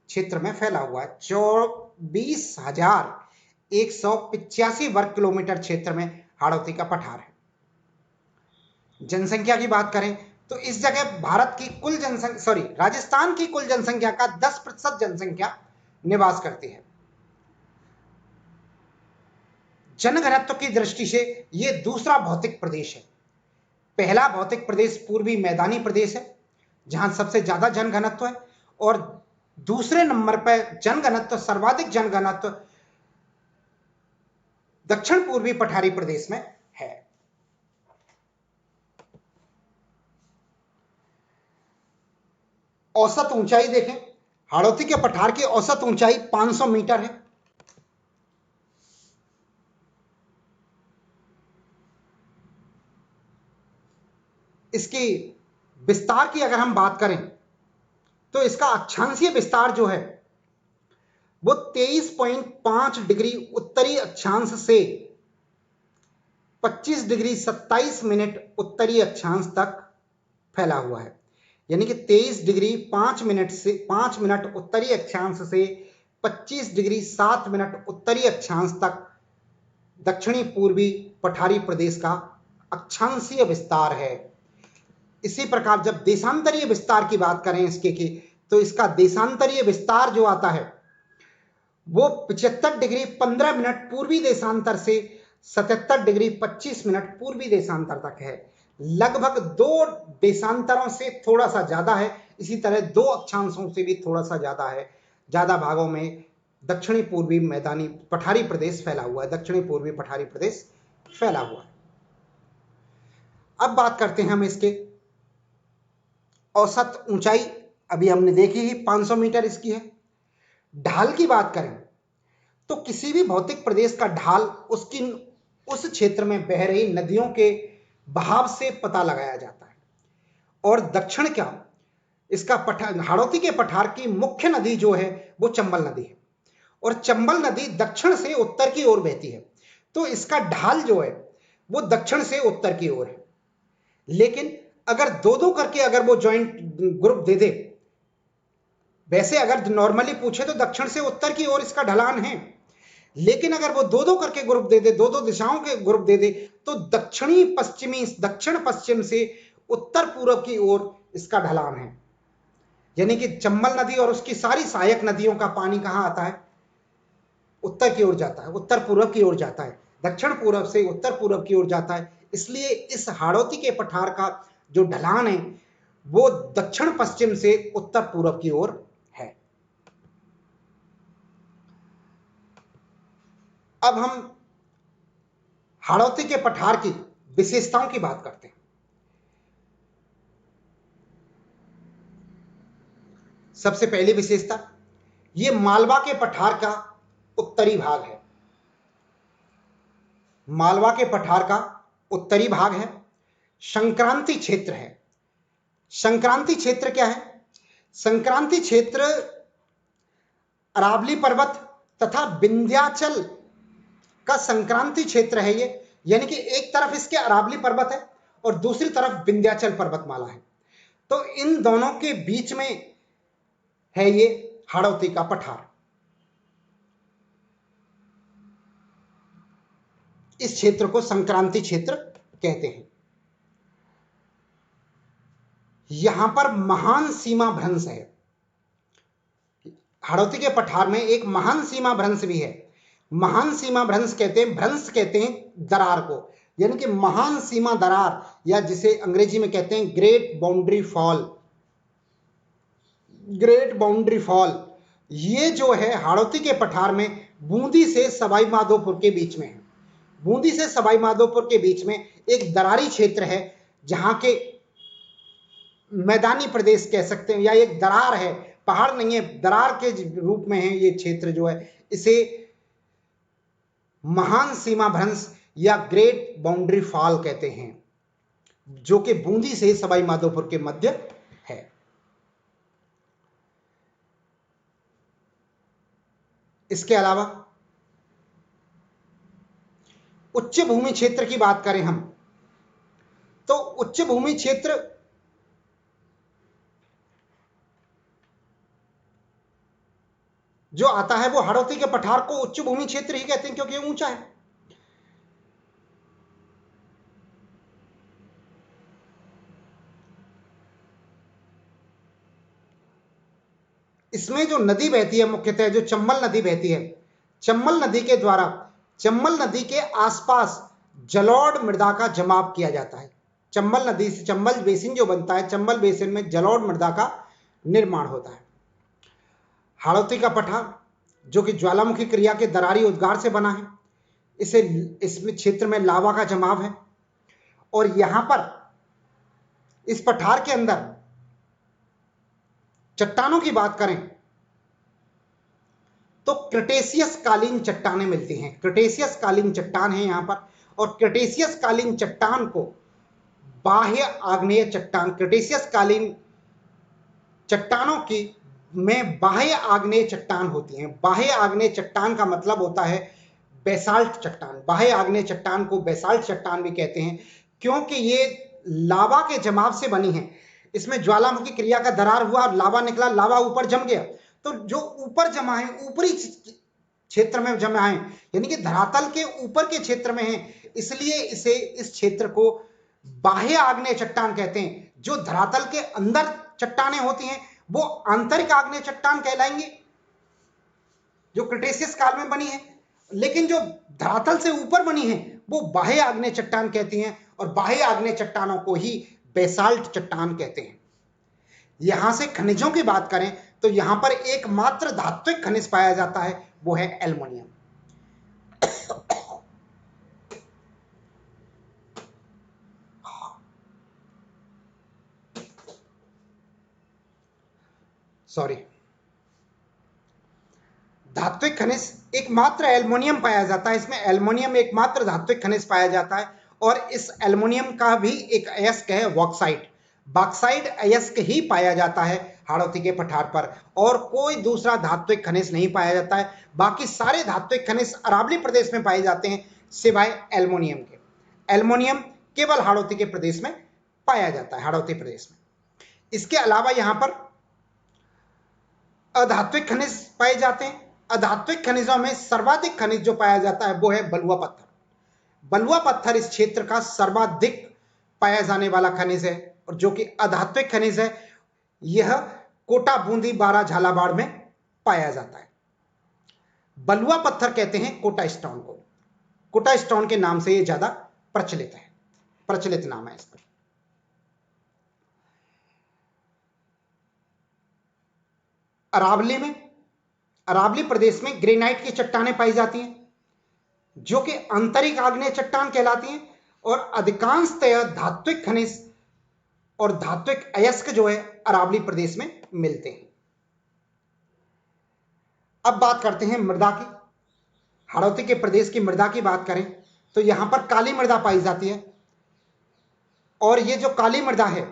क्षेत्र में फैला हुआ है। 24,185 वर्ग किलोमीटर क्षेत्र में हाड़ौती का पठार है। जनसंख्या की बात करें तो इस जगह भारत की कुल जनसंख्या राजस्थान की कुल जनसंख्या का 10% जनसंख्या निवास करती है। जनघनत्व की दृष्टि से यह दूसरा भौतिक प्रदेश है। पहला भौतिक प्रदेश पूर्वी मैदानी प्रदेश है जहां सबसे ज्यादा जनघनत्व है, और दूसरे नंबर पर जनघनत्व, सर्वाधिक जनघनत्व दक्षिण पूर्वी पठारी प्रदेश में है। औसत ऊंचाई देखें, हाड़ौती के पठार की औसत ऊंचाई 500 मीटर है। इसकी विस्तार की अगर हम बात करें तो इसका अक्षांशीय विस्तार जो है वो 23.5 डिग्री उत्तरी अक्षांश से 25 डिग्री 27 मिनट उत्तरी अक्षांश तक फैला हुआ है। यानी कि 23 डिग्री 5 मिनट उत्तरी अक्षांश से 25 डिग्री 7 मिनट उत्तरी अक्षांश तक दक्षिणी पूर्वी पठारी प्रदेश का अक्षांशीय विस्तार है। इसी प्रकार जब देशांतरीय विस्तार की बात करें इसके की, तो इसका देशांतरीय विस्तार जो आता है वो 75 डिग्री 15 मिनट पूर्वी देशांतर से 77 डिग्री 25 मिनट पूर्वी देशांतर तक है। लगभग 2 देशांतरों से थोड़ा सा ज्यादा है। इसी तरह 2 अक्षांशों से भी थोड़ा सा ज्यादा है। ज्यादा भागों में दक्षिणी पूर्वी मैदानी पठारी प्रदेश फैला हुआ है। दक्षिणी पूर्वी पठारी प्रदेश फैला हुआ है। अब बात करते हैं हम इसके औसत ऊंचाई। अभी हमने देखी ही 500 मीटर इसकी है। ढाल की बात करें तो किसी भी भौतिक प्रदेश का ढाल उसकी उस क्षेत्र में बह रही नदियों के बहाव से पता लगाया जाता है। और दक्षिण क्या, इसका हाड़ौती के पठार की मुख्य नदी जो है वो चंबल नदी है, और चंबल नदी दक्षिण से उत्तर की ओर बहती है। तो इसका ढाल जो है वो दक्षिण से उत्तर की ओर है। लेकिन अगर दो दो करके अगर वो ज्वाइंट ग्रुप दे दे, वैसे अगर नॉर्मली पूछे तो दक्षिण से उत्तर की ओर इसका ढलान है, लेकिन अगर वो दो दो करके ग्रुप दे दे, दो दो दिशाओं के ग्रुप दे दे, तो दक्षिण पश्चिम से उत्तर पूर्व की ओर इसका ढलान है। यानी कि चंबल नदी और उसकी सारी सहायक नदियों का पानी कहां आता है? उत्तर की ओर जाता है, उत्तर पूर्व की ओर जाता है, दक्षिण पूर्व से उत्तर पूर्व की ओर जाता है। इसलिए इस हाड़ौती के पठार का जो ढलान है वो दक्षिण पश्चिम से उत्तर पूर्व की ओर है। अब हम हाड़ौती के पठार की विशेषताओं की बात करते हैं। सबसे पहली विशेषता, ये मालवा के पठार का उत्तरी भाग है। मालवा के पठार का उत्तरी भाग है। संक्रांति क्षेत्र है। संक्रांति क्षेत्र क्या है? संक्रांति क्षेत्र अरावली पर्वत तथा विंध्याचल का संक्रांति क्षेत्र है ये। यानी कि एक तरफ इसके अरावली पर्वत है और दूसरी तरफ विंध्याचल पर्वतमाला है। तो इन दोनों के बीच में है ये हाड़ौती का पठार। इस क्षेत्र को संक्रांति क्षेत्र कहते हैं। यहां पर महान सीमा भ्रंश है। हाड़ौती के पठार में एक महान सीमा भ्रंश भी है। महान सीमा भ्रंश कहते हैं दरार को, यानी कि महान सीमा दरार, या जिसे अंग्रेजी में कहते हैं great boundary fall. Great boundary fall ये जो है हाड़ौती के पठार में बूंदी से सवाई माधोपुर के बीच में है। बूंदी से सवाई माधोपुर के बीच में एक दरारी क्षेत्र है, जहां के मैदानी प्रदेश कह सकते हैं, या एक दरार है, पहाड़ नहीं है, दरार के रूप में है ये क्षेत्र जो है। इसे महान सीमा भ्रंश या ग्रेट बाउंड्री फॉल कहते हैं, जो कि बूंदी से सवाई माधोपुर के मध्य है। इसके अलावा उच्च भूमि क्षेत्र की बात करें हम, तो उच्च भूमि क्षेत्र जो आता है वो हाड़ौती के पठार को उच्च भूमि क्षेत्र ही कहते हैं, क्योंकि ऊंचा है। इसमें जो नदी बहती है मुख्यतः जो चंबल नदी बहती है, चंबल नदी के द्वारा चंबल नदी के आसपास जलौढ़ मृदा का जमाव किया जाता है। चंबल नदी से चंबल बेसिन जो बनता है, चंबल बेसिन में जलौढ़ मृदा का निर्माण होता है। हाड़ौती का पठार जो कि ज्वालामुखी क्रिया के दरारी उद्गार से बना है, इसमें क्षेत्र में लावा का जमाव है। और यहां पर इस पठार के अंदर चट्टानों की बात करें तो क्रिटेशियस कालीन चट्टानें मिलती हैं। क्रिटेशियस कालीन चट्टान है यहां पर, और क्रिटेशियस कालीन चट्टान को बाह्य आग्नेय चट्टान, क्रिटेशियस कालीन चट्टानों की में बाह्य आग्नेय चट्टान होती हैं। बाह्य आग्नेय चट्टान का मतलब होता है बेसाल्ट चट्टान। बाह्य आग्नेय चट्टान को बेसाल्ट चट्टान भी कहते हैं, क्योंकि ये लावा के जमाव से बनी है। इसमें ज्वालामुखी क्रिया का दरार हुआ, लावा निकला, लावा ऊपर जम गया, तो जो ऊपर जमा है ऊपरी क्षेत्र में जमा है, यानी कि धरातल के ऊपर के क्षेत्र में है, इसलिए इस क्षेत्र को बाह्य आग्नेय चट्टान कहते हैं। जो धरातल के अंदर चट्टानें होती हैं वो आंतरिक आग्नेय चट्टान कहलाएंगी। जो क्रिटेशियस काल में बनी है, लेकिन जो धरातल से ऊपर बनी है वो बाह्य आग्नेय चट्टान कहती हैं, और बाह्य आग्नेय चट्टानों को ही बेसाल्ट चट्टान कहते हैं। यहां से खनिजों की बात करें तो यहां पर एकमात्र धात्विक खनिज पाया जाता है, वो है एल्युमिनियम। सॉरी, धात्विक खनिज एकमात्र एल्युमिनियम पाया जाता है, इसमें एल्युमिनियम एकमात्र धात्विक खनिज पाया जाता है। और इस एल्युमिनियम का भी एक अयस्क है बॉक्साइट। बॉक्साइट अयस्क ही पाया जाता है हाड़ौती के पठार पर, और कोई दूसरा धात्विक खनिज नहीं पाया जाता है। बाकी सारे धात्विक खनिज अरावली प्रदेश में पाए जाते हैं सिवाय एल्युमिनियम के। एल्युमिनियम केवल हाड़ौती के प्रदेश में पाया जाता है, हाड़ौती प्रदेश में। इसके अलावा यहां पर अधात्विक खनिज पाए जाते हैं। अधात्विक खनिजों में सर्वाधिक खनिज जो पाया जाता है वो है बलुआ पत्थर। बलुआ पत्थर इस क्षेत्र का सर्वाधिक पाया जाने वाला खनिज है, और जो कि अधात्विक खनिज है। यह कोटा, बूंदी, बारा, झालावाड़ में पाया जाता है। बलुआ पत्थर कहते हैं कोटा स्टोन को। कोटा स्टोन के नाम से यह ज्यादा प्रचलित है, प्रचलित नाम है इसका। अरावली में, अरावली प्रदेश में ग्रेनाइट की चट्टानें पाई जाती हैं, जो कि आंतरिक आग्नेय चट्टान कहलाती हैं, और अधिकांशतः धात्विक खनिज और धात्विक अयस्क जो है अरावली प्रदेश में मिलते हैं। अब बात करते हैं मृदा की। हाड़ौती के प्रदेश की मृदा की बात करें तो यहां पर काली मृदा पाई जाती है, और ये जो काली मृदा है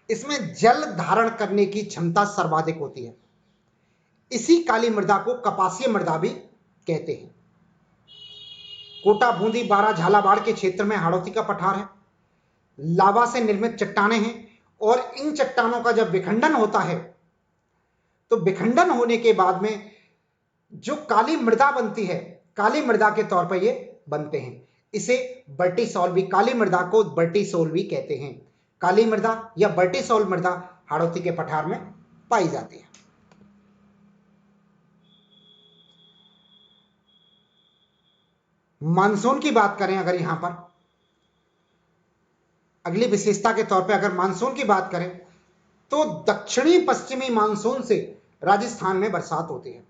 इसमें जल धारण करने की क्षमता सर्वाधिक होती है। इसी काली मृदा को कपासीय मृदा भी कहते हैं। कोटा, बूंदी, बारा, झालावाड़ के क्षेत्र में हाड़ौती का पठार है। लावा से निर्मित चट्टानें हैं, और इन चट्टानों का जब विखंडन होता है तो विखंडन होने के बाद में जो काली मृदा बनती है, काली मृदा के तौर पर ये बनते हैं। इसे बर्टीसोल्वी, काली मृदा को बर्टीसोल्वी कहते हैं। काली मृदा या बर्टीसोल मृदा हाड़ौती के पठार में पाई जाती है। मानसून की बात करें अगर यहां पर अगली विशेषता के तौर पे अगर मानसून की बात करें तो दक्षिणी पश्चिमी मानसून से राजस्थान में बरसात होती है।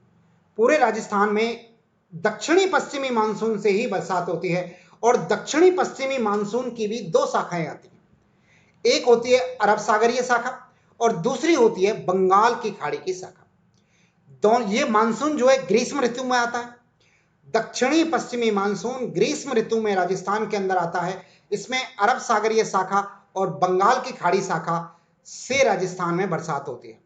पूरे राजस्थान में दक्षिणी पश्चिमी मानसून से ही बरसात होती है, और दक्षिणी पश्चिमी मानसून की भी दो शाखाएं आती हैं। एक होती है अरब सागरीय शाखा, और दूसरी होती है बंगाल की खाड़ी की शाखा। दोनों ये मानसून जो है ग्रीष्म ऋतु में आता है। दक्षिणी पश्चिमी मानसून ग्रीष्म ऋतु में राजस्थान के अंदर आता है। इसमें अरब सागरीय शाखा और बंगाल की खाड़ी शाखा से राजस्थान में बरसात होती है।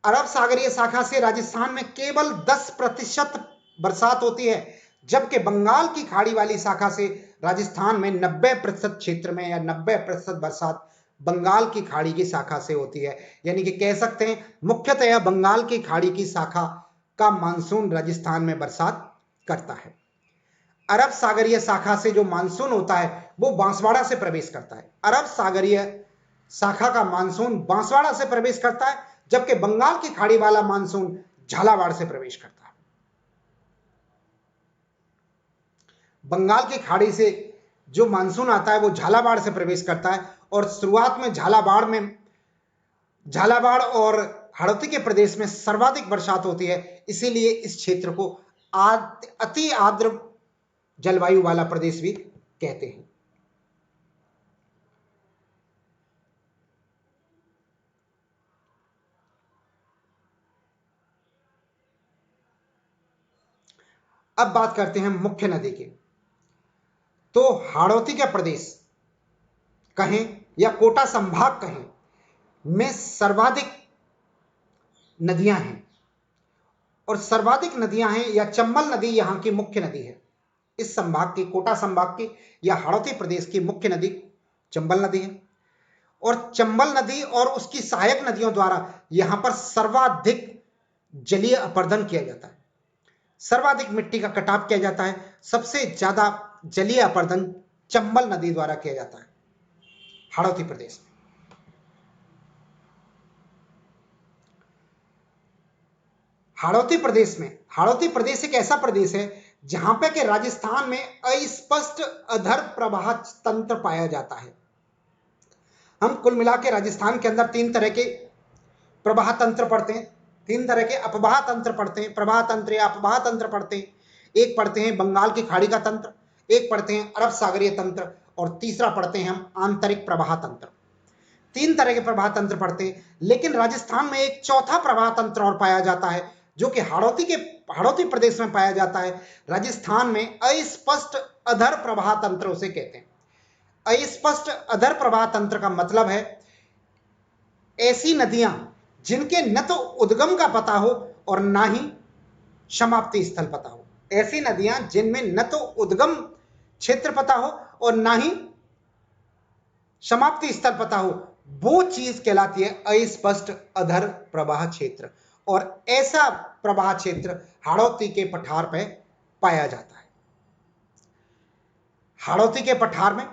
अरब सागरीय शाखा से राजस्थान में केवल 10% बरसात होती है, जबकि बंगाल की खाड़ी वाली शाखा से राजस्थान में 90% क्षेत्र में या 90% बरसात बंगाल की खाड़ी की शाखा से होती है। यानी कि कह सकते हैं मुख्यतः बंगाल की खाड़ी की शाखा का मानसून राजस्थान में बरसात करता है। अरब सागरीय शाखा से जो मानसून होता है वो बांसवाड़ा से प्रवेश करता है। अरब सागरीय शाखा का मानसून बांसवाड़ा से प्रवेश करता है, जबकि बंगाल की खाड़ी वाला मानसून झालावाड़ से प्रवेश करता है। बंगाल की खाड़ी से जो मानसून आता है वो झालावाड़ से प्रवेश करता है, और शुरुआत में झालावाड़ और हाड़ौती के प्रदेश में सर्वाधिक बरसात होती है। इसीलिए इस क्षेत्र को अति आर्द्र जलवायु वाला प्रदेश भी कहते हैं। अब बात करते हैं मुख्य नदी की। तो हाड़ौती का प्रदेश कहें या कोटा संभाग कहें में सर्वाधिक नदियां हैं, और सर्वाधिक नदियां हैं या चंबल नदी यहां की मुख्य नदी है। इस संभाग की, कोटा संभाग की या हाड़ौती प्रदेश की मुख्य नदी चंबल नदी है, और चंबल नदी और उसकी सहायक नदियों द्वारा यहां पर सर्वाधिक जलीय अपरदन किया जाता है। सर्वाधिक मिट्टी का कटाव किया जाता है। सबसे ज्यादा जलीय अपरदन चंबल नदी द्वारा किया जाता है हाड़ौती प्रदेश में। हाड़ौती प्रदेश एक ऐसा प्रदेश है जहां पे कि राजस्थान में अस्पष्ट अधर प्रवाह तंत्र पाया जाता है। हम कुल मिला के राजस्थान के अंदर तीन तरह के प्रवाह तंत्र पढ़ते हैं, तीन तरह के अपवाह तंत्र पढ़ते हैं, प्रवाह तंत्र या अपवाह तंत्र पढ़ते हैं। एक पढ़ते हैं बंगाल की खाड़ी का तंत्र, एक पढ़ते हैं अरब सागरीय तंत्र, और तीसरा पढ़ते हैं हम आंतरिक प्रवाह तंत्र। तीन तरह के प्रवाह तंत्र पढ़ते हैं, लेकिन राजस्थान में एक चौथा प्रवाह तंत्र और पाया जाता है जो कि हाड़ौती प्रदेश में पाया जाता है। राजस्थान में अस्पष्ट अधर प्रवाह तंत्र उसे कहते हैं। अस्पष्ट अधर प्रवाह तंत्र का मतलब है ऐसी नदियां जिनके न तो उद्गम का पता हो और ना ही समाप्ति स्थल पता हो। ऐसी नदियां जिनमें न तो उद्गम क्षेत्र पता हो और ना ही समाप्ति स्थल पता हो, वो चीज कहलाती है अस्पष्ट अधर प्रवाह क्षेत्र। और ऐसा प्रवाह क्षेत्र हाड़ौती के पठार पर पाया जाता है। हाड़ौती के पठार में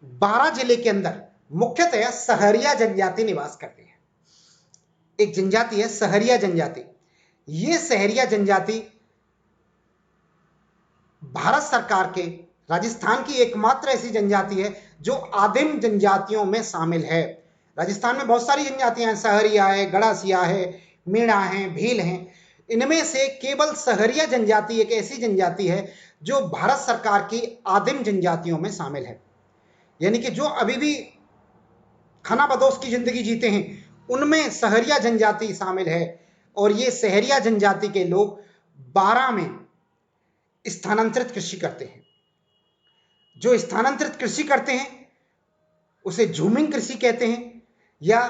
12 जिले के अंदर मुख्यतः सहरिया जनजाति निवास करती है। एक जनजाति है सहरिया जनजाति। यह सहरिया जनजाति भारत सरकार के राजस्थान की एकमात्र ऐसी जनजाति है जो आदिम जनजातियों में शामिल है। राजस्थान में बहुत सारी जनजातियां हैं, सहरिया है, गड़ासिया है, मीणा है, भील हैं। इनमें से केवल सहरिया जनजाति एक ऐसी जनजाति है जो भारत सरकार की आदिम जनजातियों में शामिल है, यानी कि जो अभी भी खानाबदोश की जिंदगी जीते हैं उनमें सहरिया जनजाति शामिल है। और ये सहरिया जनजाति के लोग 12 में स्थानांतरित कृषि करते हैं। जो स्थानांतरित कृषि करते हैं उसे झूमिंग कृषि कहते हैं, या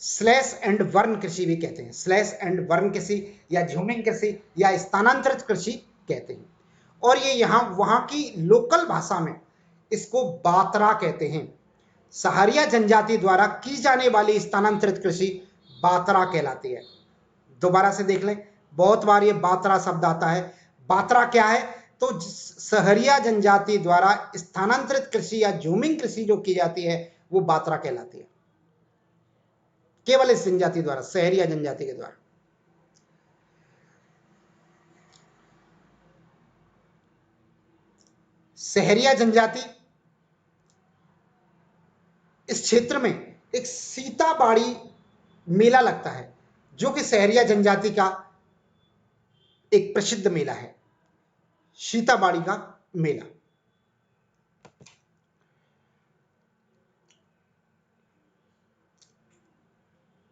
स्लैश एंड बर्न कृषि भी कहते हैं। स्लैश एंड बर्न कृषि या झूमिंग कृषि या स्थानांतरित कृषि कहते हैं। और ये यहां वहां की लोकल भाषा में इसको बातरा कहते हैं। सहरिया जनजाति द्वारा की जाने वाली स्थानांतरित कृषि बातरा कहलाती है। दोबारा से देख लें, बहुत बार ये बातरा शब्द आता है। बातरा क्या है? तो सहरिया जनजाति द्वारा स्थानांतरित कृषि या झूमिंग कृषि जो की जाती है वो बातरा कहलाती है, केवल इस जनजाति द्वारा, सहरिया जनजाति के द्वारा। सहरिया जनजाति इस क्षेत्र में एक सीताबाड़ी मेला लगता है जो कि सहरिया जनजाति का एक प्रसिद्ध मेला है, सीताबाड़ी का मेला।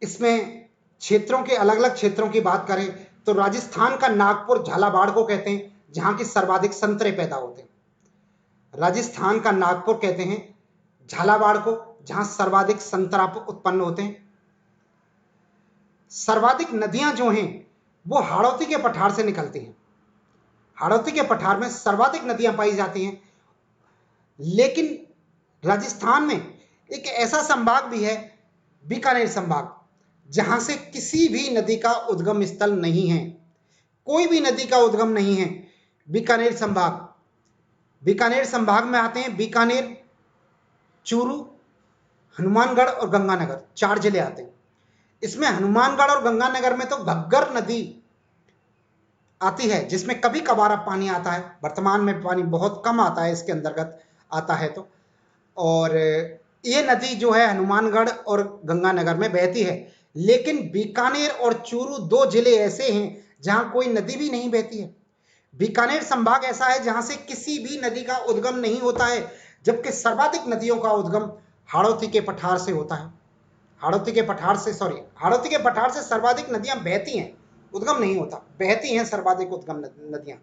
इसमें क्षेत्रों के अलग अलग क्षेत्रों की बात करें तो राजस्थान का नागपुर झालावाड़ को कहते हैं जहां की सर्वाधिक संतरे पैदा होते हैं। राजस्थान का नागपुर कहते हैं झालावाड़ को जहां सर्वाधिक संतरा उत्पन्न होते हैं। सर्वाधिक नदियां जो हैं वो हाड़ौती के पठार से निकलती हैं। हाड़ौती के पठार में सर्वाधिक नदियां पाई जाती हैं। लेकिन राजस्थान में एक ऐसा संभाग भी है, बीकानेर संभाग, जहां से किसी भी नदी का उद्गम स्थल नहीं है। कोई भी नदी का उद्गम नहीं है। बीकानेर संभाग में आते हैं बीकानेर, चूरू, हनुमानगढ़ और गंगानगर, 4 जिले आते हैं। इसमें हनुमानगढ़ और गंगानगर में तो घग्गर नदी आती है जिसमें कभी कभार अब पानी आता है। वर्तमान में पानी बहुत कम आता है इसके अंतर्गत आता है तो। और ये नदी जो है हनुमानगढ़ और गंगानगर में बहती है। लेकिन बीकानेर और चूरू 2 जिले ऐसे हैं जहां कोई नदी भी नहीं बहती है। बीकानेर संभाग ऐसा है जहां से किसी भी नदी का उद्गम नहीं होता है, जबकि सर्वाधिक नदियों का उद्गम हाड़ौती के पठार से होता है। हाड़ौती के पठार से सर्वाधिक नदियां बहती हैं, उद्गम नहीं होता, बहती हैं सर्वाधिक उद्गम नदियां।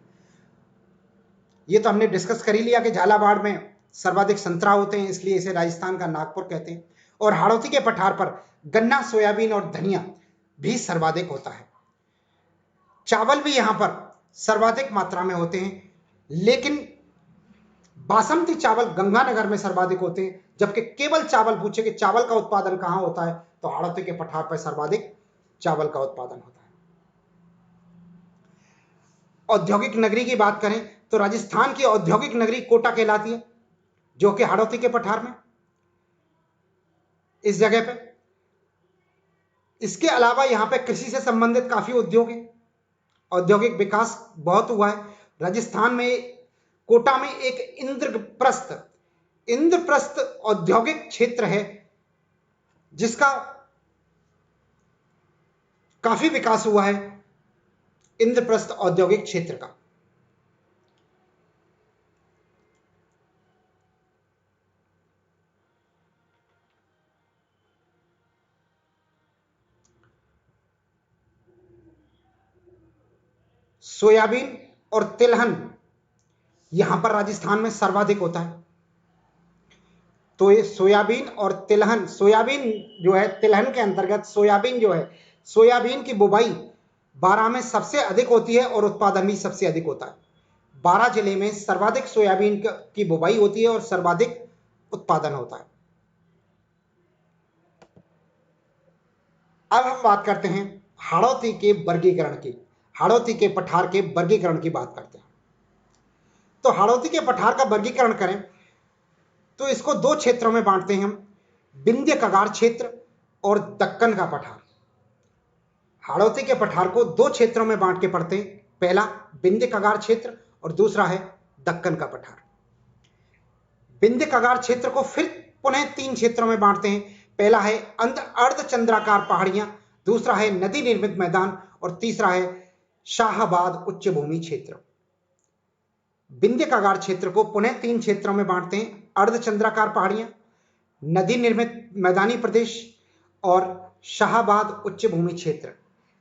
ये तो हमने डिस्कस कर ही लिया कि झालावाड़ में सर्वाधिक संतरा होते हैं, इसलिए इसे राजस्थान का नागपुर कहते हैं। और हाड़ौती के पठार पर गन्ना, सोयाबीन और धनिया भी सर्वाधिक होता है। चावल भी यहां पर सर्वाधिक मात्रा में होते हैं, लेकिन बासमती चावल गंगानगर में सर्वाधिक होते हैं। जबकि केवल चावल पूछे कि चावल का उत्पादन कहां होता है, तो हाड़ौती के पठार पर सर्वाधिक चावल का उत्पादन होता है। औद्योगिक नगरी की बात करें तो राजस्थान की औद्योगिक नगरी कोटा कहलाती है, जो कि हाड़ौती के पठार में। इस जगह पे। इसके अलावा यहाँ पे कृषि से संबंधित काफी उद्योग हैं, औद्योगिक विकास बहुत हुआ है। राजस्थान में कोटा में एक इंद्रप्रस्थ औद्योगिक क्षेत्र है जिसका काफी विकास हुआ है, इंद्रप्रस्थ औद्योगिक क्षेत्र का। सोयाबीन और तिलहन यहां पर राजस्थान में सर्वाधिक होता है। तो ये सोयाबीन और तिलहन, सोयाबीन जो है तिलहन के अंतर्गत, सोयाबीन जो है, सोयाबीन की बुवाई 12 में सबसे अधिक होती है और उत्पादन भी सबसे अधिक होता है। 12 जिले में सर्वाधिक सोयाबीन की बुवाई होती है और सर्वाधिक उत्पादन होता है। अब हम बात करते हैं हाड़ौती के वर्गीकरण की, हाड़ौती के पठार के वर्गीकरण की बात करते हैं। तो हाड़ौती के पठार का वर्गीकरण करें तो इसको दो क्षेत्रों में बांटते हैं हम, विंध्य कगार क्षेत्र और दक्कन का पठार। हाड़ौती के पठार को दो क्षेत्रों में बांट के पढ़ते हैं, पहला विंध्य कगार क्षेत्र और दूसरा है दक्कन का पठार। विंध्य कगार क्षेत्र को फिर पुनः तीन क्षेत्रों में बांटते हैं, पहला है अर्धचंद्राकार पहाड़ियां, दूसरा है नदी निर्मित मैदान और तीसरा है शाहाबाद उच्च भूमि क्षेत्र। विंध्य कगार क्षेत्र को पुनः तीन क्षेत्रों में बांटते हैं, अर्धचंद्राकार पहाड़ियां, नदी निर्मित मैदानी प्रदेश और शाहाबाद उच्च भूमि क्षेत्र।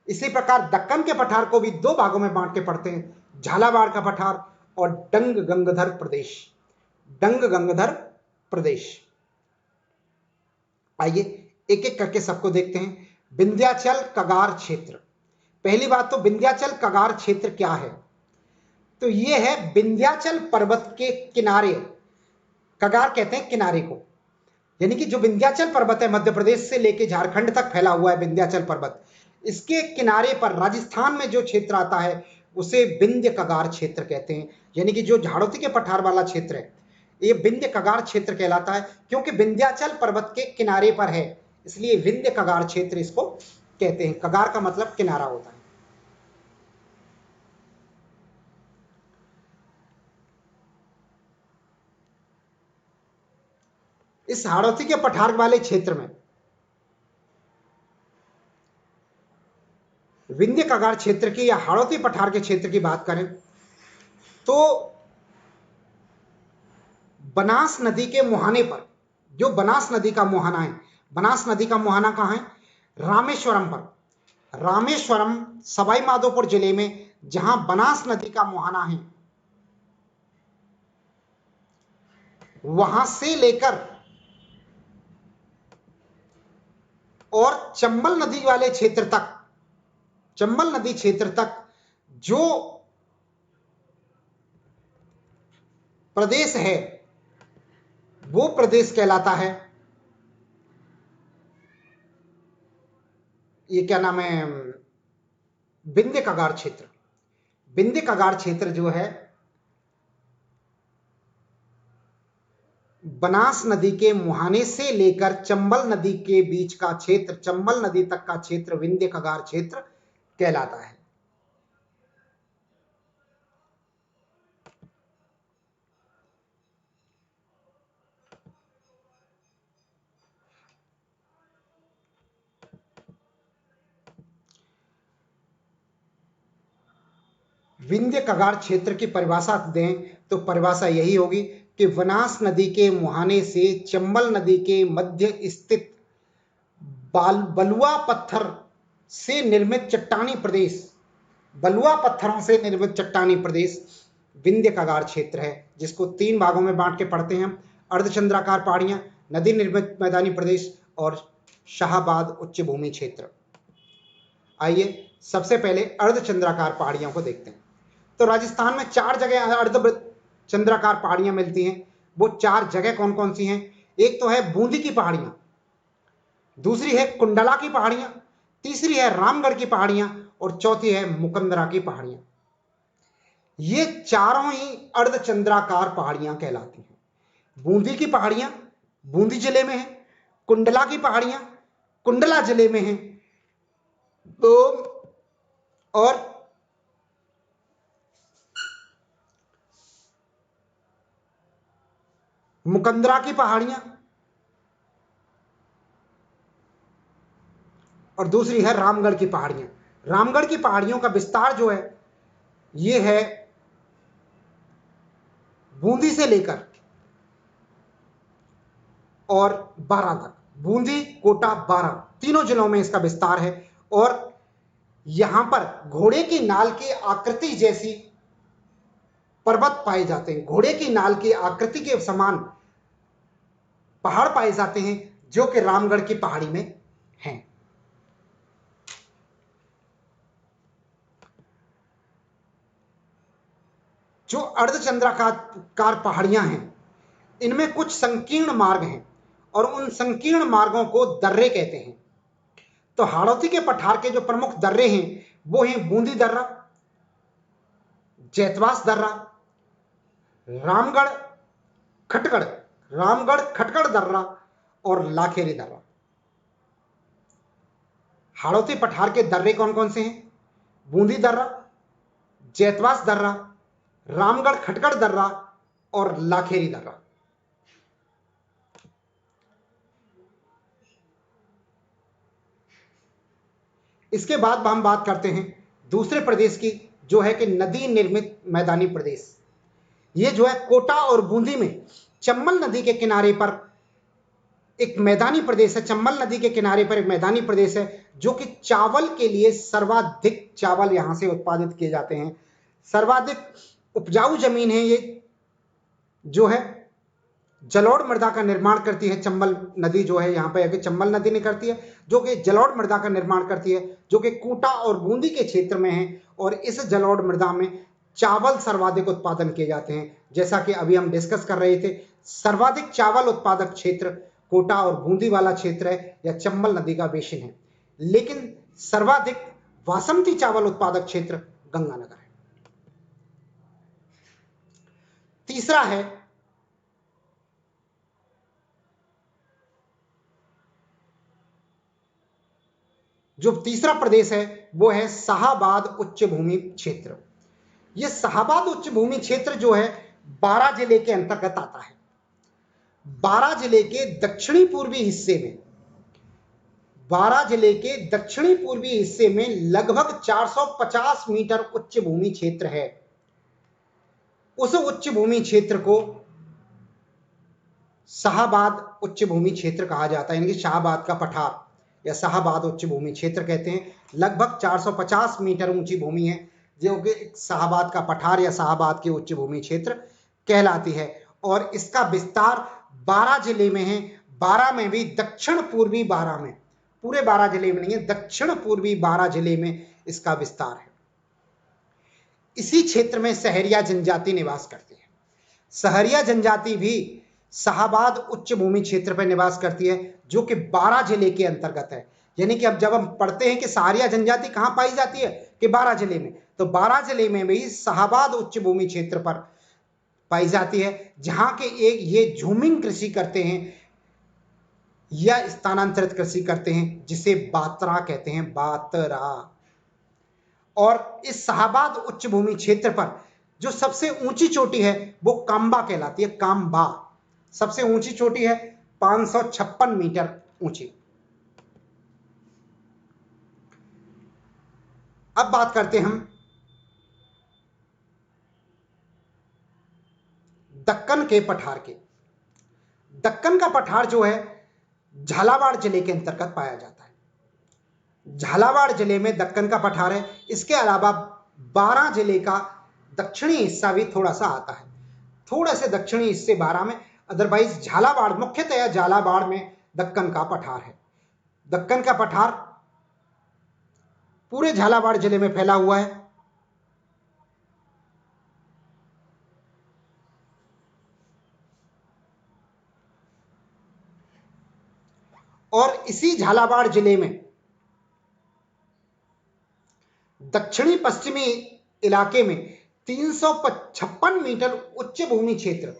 इसी प्रकार दक्कन के पठार को भी दो भागों में बांट के पढ़ते हैं, झालावाड़ का पठार और डंग गंगधर प्रदेश, डंग गंगधर प्रदेश। आइए एक एक करके सबको देखते हैं। विंध्याचल कगार क्षेत्र, पहली बात तो विंध्याचल कगार क्षेत्र क्या है, तो यह है विंध्याचल पर्वत के किनारे, कगार कहते हैं किनारे को, यानी कि जो विंध्याचल पर्वत है मध्य प्रदेश से लेकर झारखंड तक फैला हुआ है विंध्याचल पर्वत, इसके किनारे पर राजस्थान में जो क्षेत्र आता है उसे विंध्य कगार क्षेत्र कहते हैं। यानी कि जो हाड़ौती के पठार वाला क्षेत्र है ये विंध्य कगार क्षेत्र कहलाता है, क्योंकि विंध्याचल पर्वत के किनारे पर है इसलिए विंध्य कगार क्षेत्र इसको कहते हैं। कगार का मतलब किनारा होता है। इस हाड़ौती के पठार वाले क्षेत्र में, विंध्य कगार क्षेत्र की या हाड़ौती पठार के क्षेत्र की बात करें तो बनास नदी के मुहाने पर, जो बनास नदी का मुहाना है, बनास नदी का मुहाना कहां है, रामेश्वरम पर। रामेश्वरम सवाई माधोपुर जिले में जहां बनास नदी का मुहाना है वहां से लेकर और चंबल नदी वाले क्षेत्र तक, चंबल नदी क्षेत्र तक जो प्रदेश है वो प्रदेश कहलाता है, ये क्या नाम है, विंध्य कगार क्षेत्र। विंध्य कगार क्षेत्र जो है बनास नदी के मुहाने से लेकर चंबल नदी के बीच का क्षेत्र, चंबल नदी तक का क्षेत्र विंध्य कगार क्षेत्र कहलाता है। विंध्य कगार क्षेत्र की परिभाषा दें तो परिभाषा यही होगी कि बनास नदी के मुहाने से चंबल नदी के मध्य स्थित बलुआ पत्थर से निर्मित चट्टानी प्रदेश, बलुआ पत्थरों से निर्मित चट्टानी प्रदेश विंध्य कगार क्षेत्र है, जिसको तीन भागों में बांट के पढ़ते हैं हम, अर्धचंद्राकार पहाड़ियां, नदी निर्मित मैदानी प्रदेश और शाहाबाद उच्च भूमि क्षेत्र। आइए सबसे पहले अर्धचंद्राकार पहाड़ियों को देखते हैं। तो राजस्थान में चार जगह अर्धचंद्राकार पहाड़ियां मिलती हैं। वो चार जगह कौन कौन सी हैं, एक तो है बूंदी की पहाड़ियां, दूसरी है कुंडला की पहाड़ियां, तीसरी है रामगढ़ की पहाड़ियां और चौथी है मुकंदरा की पहाड़ियां। ये चारों ही अर्धचंद्राकार पहाड़ियां कहलाती हैं। बूंदी की पहाड़ियां बूंदी जिले में है, कुंडला की पहाड़ियां कुंडला जिले में हैं। तो और मुकंदरा की पहाड़ियां, और दूसरी है रामगढ़ की पहाड़ियां। रामगढ़ की पहाड़ियों का विस्तार जो है ये है बूंदी से लेकर और बारां तक, बूंदी, कोटा, बारां तीनों जिलों में इसका विस्तार है। और यहां पर घोड़े की नाल की आकृति जैसी पर्वत पाए जाते हैं, घोड़े की नाल की आकृति के समान पहाड़ पाए जाते हैं जो कि रामगढ़ की पहाड़ी में हैं। जो अर्धचंद्राकार पहाड़ियां हैं इनमें कुछ संकीर्ण मार्ग हैं और उन संकीर्ण मार्गों को दर्रे कहते हैं। तो हाड़ौती के पठार के जो प्रमुख दर्रे हैं वो हैं बूंदी दर्रा, जैतवास दर्रा, रामगढ़ खटगढ़, रामगढ़ खटगढ़ दर्रा और लाखेरी दर्रा। हाड़ौती पठार के दर्रे कौन कौन से हैं? बूंदी दर्रा, जैतवास दर्रा, रामगढ़ खटगढ़ दर्रा और लाखेरी दर्रा। इसके बाद हम बात करते हैं दूसरे प्रदेश की, जो है कि नदी निर्मित मैदानी प्रदेश। ये जो है कोटा और बूंदी में चंबल नदी के किनारे पर एक मैदानी प्रदेश है। चंबल नदी के किनारे पर एक मैदानी प्रदेश है जो कि चावल के लिए सर्वाधिक चावल यहां से उत्पादित किए जाते हैं। सर्वाधिक उपजाऊ जमीन है ये, जो है जलोढ़ मृदा का निर्माण करती है। चंबल नदी जो है यहाँ पे चंबल नदी ने करती है जो कि जलोढ़ मृदा का निर्माण करती है, जो कि कोटा और बूंदी के क्षेत्र में है। और इस जलोढ़ मृदा में चावल सर्वाधिक उत्पादन किए जाते हैं। जैसा कि अभी हम डिस्कस कर रहे थे, सर्वाधिक चावल उत्पादक क्षेत्र कोटा और बूंदी वाला क्षेत्र है या चंबल नदी का बेसिन है। लेकिन सर्वाधिक वासंती चावल उत्पादक क्षेत्र गंगानगर है। तीसरा है जो तीसरा प्रदेश है वो है शाहाबाद उच्च भूमि क्षेत्र। यह शाहाबाद उच्च भूमि क्षेत्र जो है बारां जिले के अंतर्गत आता है। बारां जिले के दक्षिणी पूर्वी हिस्से में, बारां जिले के दक्षिणी पूर्वी हिस्से में लगभग 450 मीटर उच्च भूमि क्षेत्र है। उस उच्च भूमि क्षेत्र को शाहाबाद उच्च भूमि क्षेत्र कहा जाता है, यानी कि शाहाबाद का पठार या शाहाबाद उच्च भूमि क्षेत्र कहते हैं। लगभग 450 मीटर ऊंची भूमि है जो कि शाहाबाद का पठार या शाहाबाद की उच्च भूमि क्षेत्र कहलाती है। और इसका विस्तार बारां जिले में है। बारां में भी दक्षिण पूर्वी बारां में, पूरे बारां जिले में नहीं है, दक्षिण पूर्वी बारां जिले में इसका विस्तार है। इसी क्षेत्र में सहरिया जनजाति निवास करती है। सहरिया जनजाति भी शाहाबाद उच्च भूमि क्षेत्र पर निवास करती है जो कि बारां जिले के अंतर्गत है। यानी कि अब जब हम पढ़ते हैं कि सहरिया जनजाति कहां पाई जाती है कि बारां जिले में, तो बारां जिले में भी शाहाबाद उच्च भूमि क्षेत्र पर पाई जाती है, जहां के एक ये झूमिंग कृषि करते हैं या स्थानांतरित कृषि करते हैं जिसे बातरा कहते हैं, बातरा। और इस शाहाबाद उच्च भूमि क्षेत्र पर जो सबसे ऊंची चोटी है वो कांबा कहलाती है। कांबा सबसे ऊंची चोटी है, 556 मीटर ऊंची। अब बात करते हैं हम दक्कन के पठार के। दक्कन का पठार जो है झालावाड़ जिले के अंतर्गत पाया जाता है। झालावाड़ जिले में दक्कन का पठार है। इसके अलावा बारां जिले का दक्षिणी हिस्सा भी थोड़ा सा आता है, थोड़ा से दक्षिणी हिस्से बारां में। अदरवाइज झालावाड़, मुख्यतः झालावाड़ में दक्कन का पठार है। दक्कन का पठार पूरे झालावाड़ जिले में फैला हुआ है। और इसी झालावाड़ जिले में दक्षिणी पश्चिमी इलाके में 356 मीटर उच्च भूमि क्षेत्र,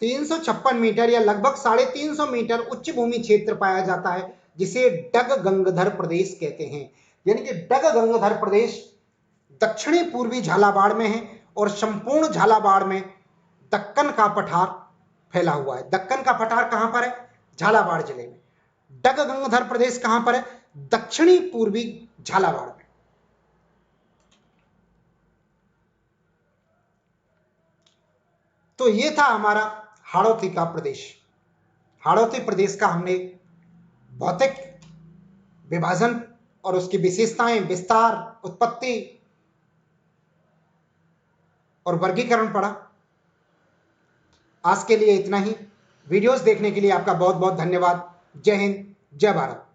356 मीटर या लगभग 350 मीटर उच्च भूमि क्षेत्र पाया जाता है, जिसे डग गंगधर प्रदेश कहते हैं। यानी कि डग गंगधर प्रदेश दक्षिणी पूर्वी झालावाड़ में है और संपूर्ण झालावाड़ में दक्कन का पठार फैला हुआ है। दक्कन का पठार कहां पर है? झालावाड़ जिले में। डग गंगधर प्रदेश कहां पर है? दक्षिणी पूर्वी झालावाड़ में। तो ये था हमारा हाड़ौती का प्रदेश। हाड़ौती प्रदेश का हमने भौतिक विभाजन और उसकी विशेषताएं, विस्तार, उत्पत्ति और वर्गीकरण पढ़ा। आज के लिए इतना ही। वीडियोस देखने के लिए आपका बहुत बहुत धन्यवाद। जय हिंद, जय भारत।